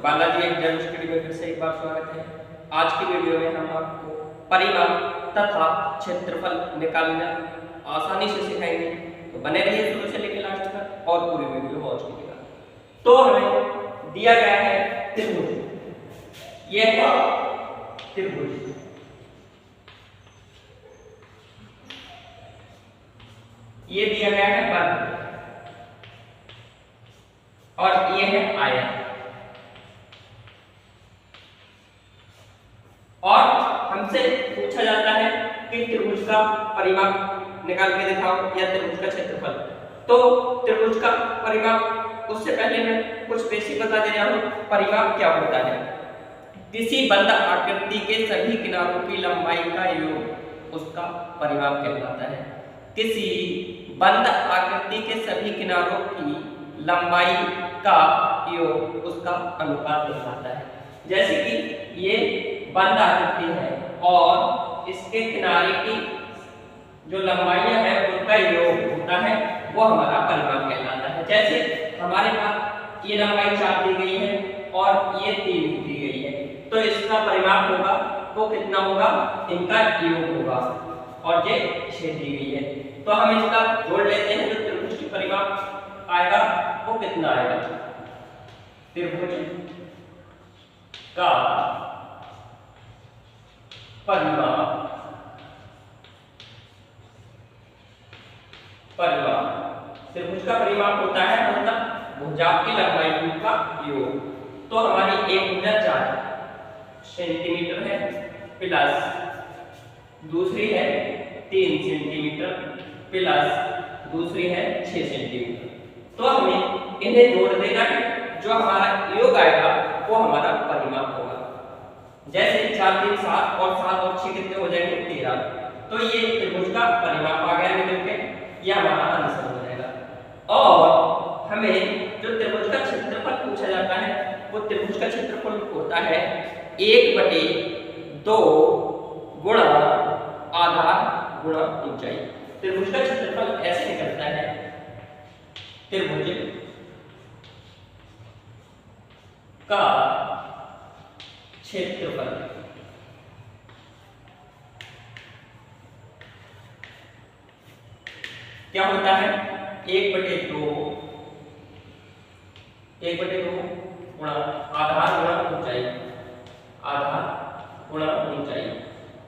Balaji exam study में फिर से एक बार स्वागत है। आज की वीडियो में हम आपको परिमाप तथा क्षेत्रफल निकालना आसानी से सिखाएंगे, तो बने रहिए शुरू से लेकर लास्ट तक और पूरी वीडियो वॉच कीजिएगा। तो हमें दिया गया है त्रिभुज, यह है त्रिभुज, ये दिया गया है वर्ग और ये है आयत। और हमसे पूछा जाता है कि त्रिभुज का परिमाप निकाल के दिखाओ या त्रिभुज का क्षेत्रफल। तो त्रिभुज का परिमाप, उससे पहले मैं कुछ बेसिक बता दे रहा हूं। परिमाप क्या होता है? किसी बंद आकृति के सभी किनारों की लंबाई का योग उसका परिमाप कहलाता है। किसी बंद आकृति के सभी किनारों की लंबाई का योग उसका अनुपात कहलाता है। जैसे कि ये बंद आकृति है और इसके किनारे की जो लंबाइयां है उनका योग होता है, वो हमारा परिमाप कहलाता है। जैसे हमारे पास ये लंबाई 4 दी गई है और ये 3 दी गई है, तो इसका परिमाप होगा वो कितना होगा? इनका योग होगा। और ये 6 दी गई है, तो हम इसका जोड़ लेते हैं। जो त्रिभुज की परिमाप आएगा वो कितना आएगा? त्रिभुज का परिमाप त्रिभुज का परिमाप होता है मतलब भुजा की लंबाई का योग। तो हमारी एक भुजा 4 सेंटीमीटर है प्लस दूसरी है 3 सेंटीमीटर प्लस दूसरी है 6 सेंटीमीटर। तो हमें इन्हें जोड़ देना है, जो हमारा योग आएगा वो हमारा परिमाप होगा। जैसे 4 3 7 और 7 और 6 कितने हो जाएंगे? 13। तो ये त्रिभुज का परिमाप आ गया निकल के, ये हमारा आंसर हो जाएगा। और हमें जो त्रिभुज का क्षेत्रफल पूछा जाता है, वो त्रिभुज का क्षेत्रफल होता है 1/2 गुणा आधार गुणा ऊंचाई। त्रिभुज का क्षेत्रफल ऐसे निकलता है, त्रिभुज का क्षेत्रफल क्या होता है? 1/2 गुणा आधार गुणा ऊंचाई, आधार गुणा ऊंचाई,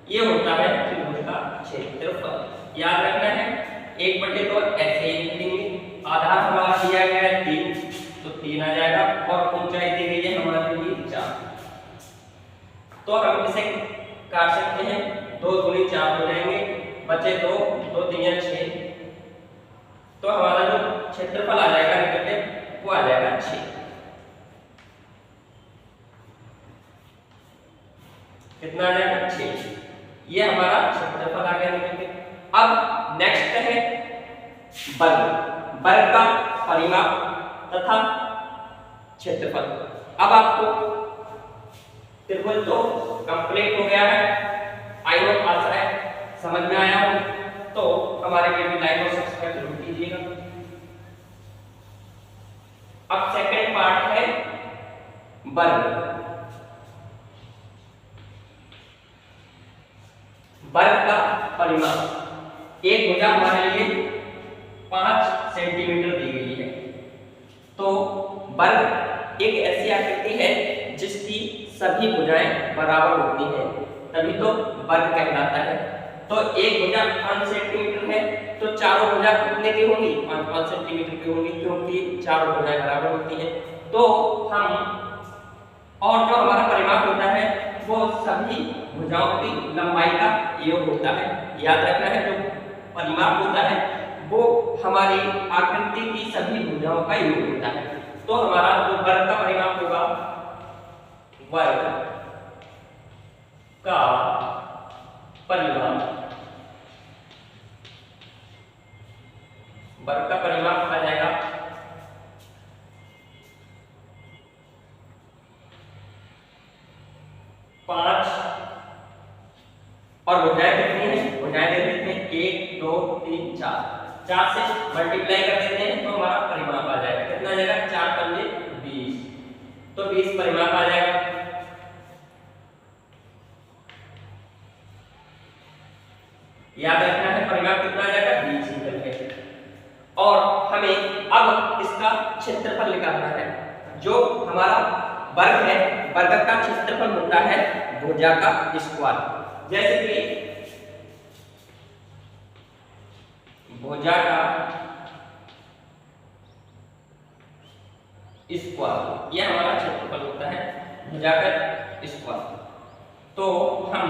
ये होता है त्रिभुज का क्षेत्रफल। याद रखना है 1/2 ऐसे ही लिखेंगे। आधार हमारा दिया गया है 3, तो 3 आ जाएगा और ऊंचाई दी गई है हमारे लिए 4। तो हम इसे काट सकते हैं, 2 दूनी 4 हो जाएंगे, बचे 2 2 3 6। तो हमारा जो क्षेत्रफल आ जाएगा निकल के वो आ जाएगा 6। कितना आ जाएगा? 6। ये हमारा क्षेत्रफल आ गया निकल के। अब नेक्स्ट है वर्ग। वर्ग का परिमाप तथा क्षेत्रफल। अब आपको त्रिभुज तो कंप्लीट हो गया है, आई होप आशा है समझ में आया हो। तो हमारे वीडियो को लाइक और सब्सक्राइब जरूर कीजिएगा। अब सेकंड पार्ट है वर्ग। वर्ग का परिमाप, एक भुजा हमारे लिए 5 सेंटीमीटर दी गई है। तो वर्ग एक ऐसी आकृति है जिसकी सभी भुजाएं बराबर होती हैं, तभी तो वर्ग कहलाता है। तो एक भुजा 5 सेंटीमीटर है, तो चारों भुजा कितने की होंगी? 5-5 सेंटीमीटर की होंगी, क्योंकि चारों भुजाएं बराबर होती हैं। तो हम, और जो हमारा परिमाप होता है वो सभी भुजाओं की लंबाई का योग होता है। याद रखना है जो परिमाप होता है वो हमारी आकृति की सभी भुजाओं का योग होता है। तो हमारा जो वर्ग का परिमाप होगा, वर्ग का परिमाप, वर्ग का परिमाप आ जाएगा 5 और भुजाएं कितनी है? भुजाएं दे देते हैं 1 2 3 4, 4 से मल्टीप्लाई कर देते हैं तो हमारा परिमाप आ जाएगा। कितना आ जाएगा? 4 पंजे 20। तो 20 परिमाप आ जाएगा। याद रखना है परिमाप कितना आ जाएगा 20 निकल के। और हमें अब इसका क्षेत्रफल निकालना है। जो हमारा वर्ग है, वर्ग का क्षेत्रफल होता है भुजा का स्क्वायर। जैसे कि भुजा का स्क्वायर यह हमारा क्षेत्रफल होता है भुजा का स्क्वायर। तो हम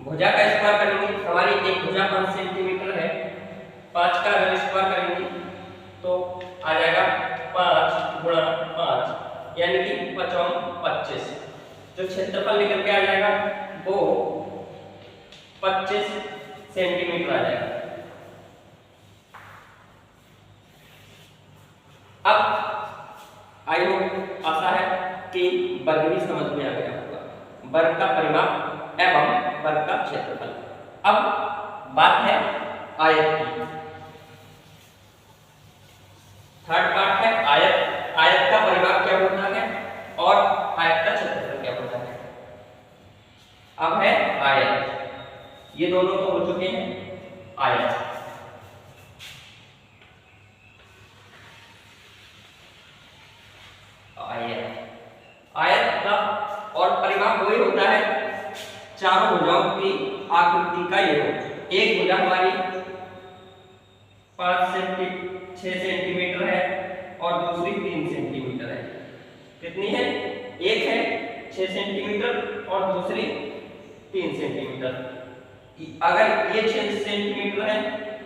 भुजा का स्क्वायर करेंगे। हमारी एक भुजा 5 सेंटीमीटर है, 5 का अगर स्क्वायर करेंगे तो आ जाएगा 5 गुणा 5 यानी कि 25। जो क्षेत्रफल निकल के आ जाएगा वो 25 सेंटीमीटर आ जाएगा। अब आई होप आशा है कि वर्ग भी समझ में आ गया होगा, वर्ग का परिमाप एवं वर्ग का क्षेत्रफल। अब बात है आयत की। थर्ड पार्ट है आयत। आयत का परिमाप क्या होता है और आयत का क्षेत्रफल क्या होता है। अब है आयत, ये दोनों तो हो चुके हैं। आयत आयत का और परिमाप वही होता है चारों भुजाओं की आकृति का योग। एक भुजा हमारी 6 सेंटीमीटर है और दूसरी 3 सेंटीमीटर है। कितनी है? एक है 6 सेंटीमीटर और दूसरी 3 सेंटीमीटर। अगर ये 6 सेंटीमीटर है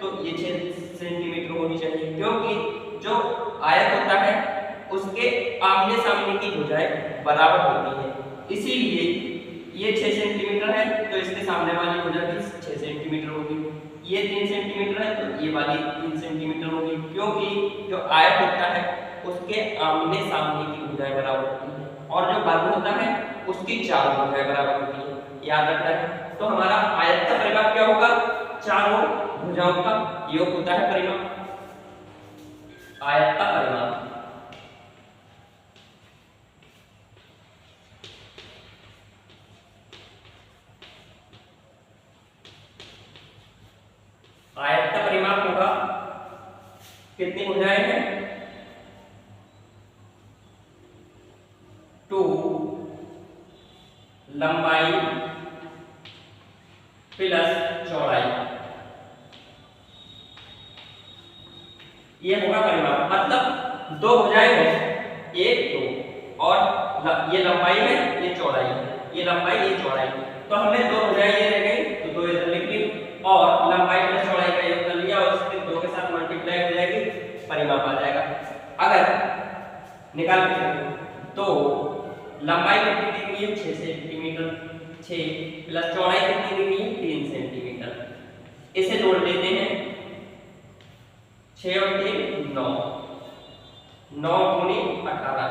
तो ये 6 सेंटीमीटर होनी चाहिए, क्योंकि जो आयत होता है उसके आमने सामने की भुजाएं बराबर होती है। इसीलिए ये 6 सेंटीमीटर है तो इसके सामने वाली भुजा भी 6 सेंटीमीटर होगी। ये 3 सेंटीमीटर है तो ये वाली 3 सेंटीमीटर होगी, क्योंकि जो आयत होता है उसके आमने सामने की भुजाएं बराबर होती है और जो वर्ग होता है उसकी चारों भुजाएं बराबर होती है। याद रखना है। तो हमारा आयत का परिमाप क्या होगा? चारों भुजाओं का योग होता है परिमाप। आयत का परिमाप आयत का परिमाप होगा, कितनी भुजाएं हैं? 2 लंबाई प्लस चौड़ाई, ये होगा परिमाप। मतलब 2 भुजाएं हैं, 1 2 और ये लंबाई है ये चौड़ाई है, ये लंबाई ये चौड़ाई। तो हमने 2 भुजाएं ये रह गई तो 2 इधर लिख ली और लंबाई प्लस चौड़ाई का योग कर लिया और उसके 2 के साथ मल्टीप्लाई हो जाएगी, परिमाप आ जाएगा। अगर निकाल के तो लंबाई कितनी दी गई है? 6 सेंटीमीटर, 6 प्लस चौड़ाई कितनी दी गई है? 3 सेंटीमीटर। इसे जोड़ लेते हैं, 6 और 3 9, 9 दूनी 18।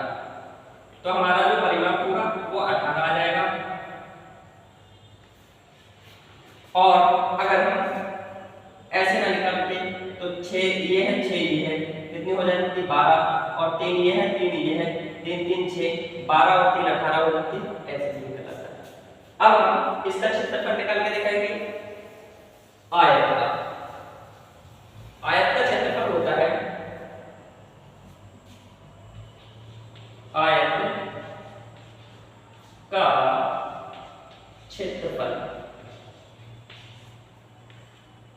तो हमारा जो परिमाप होगा वो 18 आ जाएगा। और अगर हम ऐसे ना निकालते तो 6 ये है 6 ये है, कितनी हो जाती? 12 और 3 ये है 3 ये है, 3 3 6, 12 और 3 18 हो जाती। ऐसे भी निकल आता है। अब हम इसका क्षेत्रफल निकाल के दिखाएंगे। आयत का क्षेत्रफल होता है आयत का क्षेत्रफल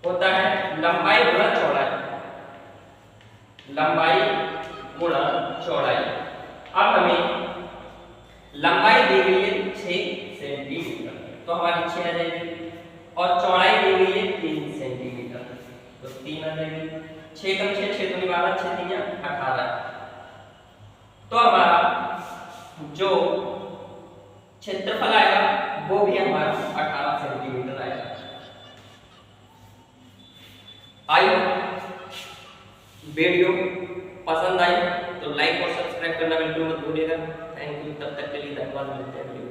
होता है लंबाई गुणा चौड़ाई, लंबाई गुणा चौड़ाई। अब हमें लंबाई दी गई है 6 सेंटीमीटर तो हमारी 6 आ जाएगी और चौड़ाई दी गई है 3 सेंटीमीटर तो 3 आ जाएगी। 6 कम 6 6 दूनी 12, 6 3 18। तो हमारा जो क्षेत्रफल आएगा वो भी हमारा 18 सेंटीमीटर आएगा। आई वीडियो पसंद आई तो लाइक और सब्सक्राइब करना बिल्कुल मत भूलिएगा। Thank you. तब तक के लिए धन्यवाद। मिलते हैं।